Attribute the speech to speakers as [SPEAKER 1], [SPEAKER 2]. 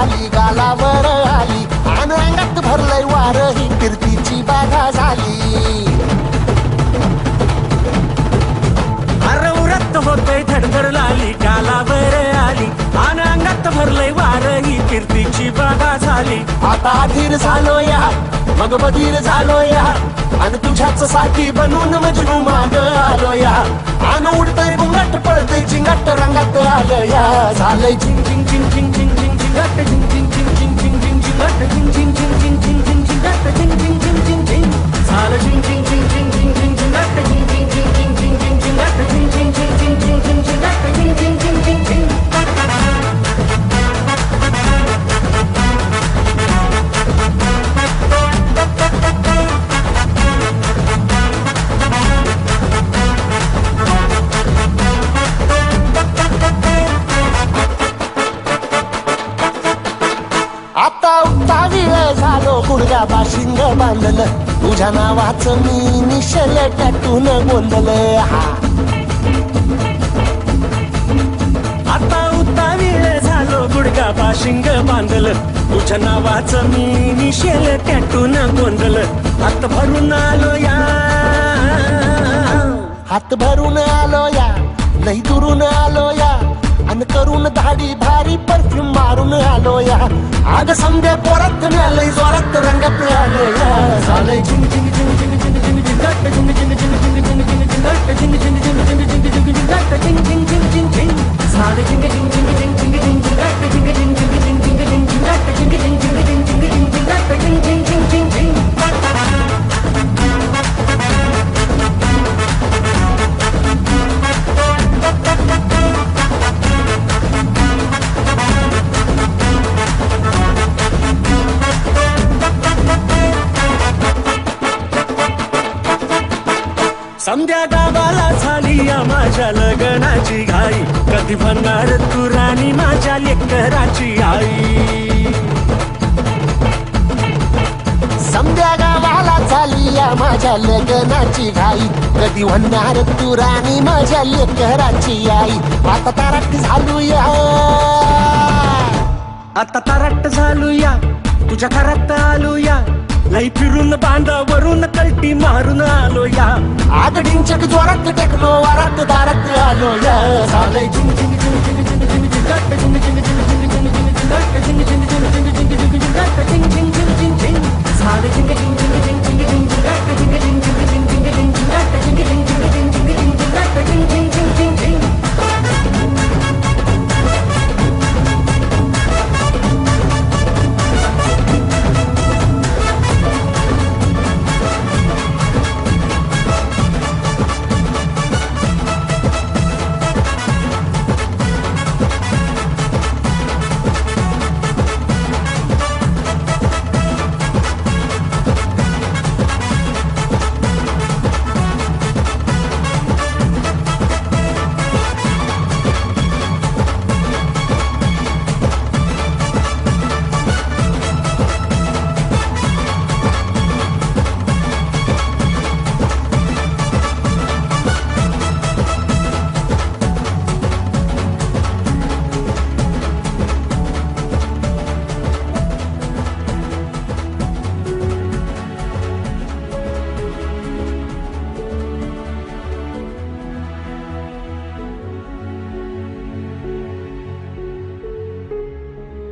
[SPEAKER 1] आली गालावर आली आणि अंगात भरलंय वार ही कीर्तीची बाधा झाली.
[SPEAKER 2] उरत होतय धडधड लाली गालावर आली आणि अंगात भरलंय वार ही कीर्तीची बाधा झाली.
[SPEAKER 1] आता अधीर झालो या मग बधीर झालो या आणि तुझ्याच साठी बनून मजनू माग आलो या. आणि उडतय बुंगाट पळतय चिंगाट रंगात आलं या. झालंय झिंग झिंग झिंग झिंग झिंग झिंग झिंगाट झिंग झिंग झिंग झिंग झिंग झिंग झिंगाट झिंग झिंग झिंग झिंग झिंग झिंग झिंगाट झिंग झिंग झिंग झिंग झिंग. झालं झिंग झिंग झिंग झिंग झिंग झिंग झिंगाट झिंग झिंग झिंग झिंग झिंग झिंग झिंगाट झिंग झिंग झिंग झिंग झिंग झिंग झिंगाट झिंग झिंग झिंग झिंग झिंग. आता उत्तावीळ झालो गुडघा बाशिंग बांधलं तुझ्या नावाचं मी निशल टॅटून बोललं.
[SPEAKER 2] आता उतावीळ झालो गुडगा बाशिंग बांधलं तुझ्या नावाचं मी निशेल टॅटून गोंधलं. हात भरून आलो या
[SPEAKER 1] हात भरून आलो या लई दुरून आलो या आणि करून धाडी भारी परफ्यूम मारून आलो या. आग समद्या पोरात मिळालंय जोरात रंगात आलो या. झालंय झिंग झिंग झिंग झिंग झिंग झिंग झिंगाट झिंग झिंग झिंग झिंग झिंग झिंग झिंगाट झिंग झिंग झिंग झिंग झिंग झिंग झिंगाट झिंग झिंग झिंग झिंग झिंग. झालंय झिंग झिंग झिंग झिंग झिंग झिंग झिंगाट झिंग झिंग झिंग झिंग झिंग झिंग झिंगाट झिंग झिंग झिंग झिंग झिंग झिंग झिंगाट झिंग झिंग झिंग झिंग झिंग.
[SPEAKER 2] समध्या गावाला झाली या माझ्या लग्नाची घाई कधी म्हणणार तू राणी माझ्या लेकराची आई.
[SPEAKER 1] समद्या गावाला झाली या माझ्या लग्नाची घाई कधी म्हणणार तू राणी माझ्या लेकराची आई. आता ताराट झालो या
[SPEAKER 2] आता ताराट झालो या तुझ्या घरात आलो या लई फिरून बांधावरून कल्टी मारून आलो या.
[SPEAKER 1] आग डिंचक जोरात टेकलो वारात दारात आलो या. झालंय झिंग झिंग झिंग झिंग झिंग झिंग झिंगाट झिंग झिंग झिंग झिंग झिंग झिंग झिंगाट झिंग झिंग झिंग झिंग झिंग झिंग झिंगाट झिंग झिंग झिंग झिंग झिंग. झालंय झिंग झिंग झिंग झिंग झिंग झिंग झिंगाट झिंग झिंग झिंग झिंग झिंग झिंग झिंगाट झिंग झिंग झिंग झिंग झिंग झिंग झिंगाट झिंग झिंग.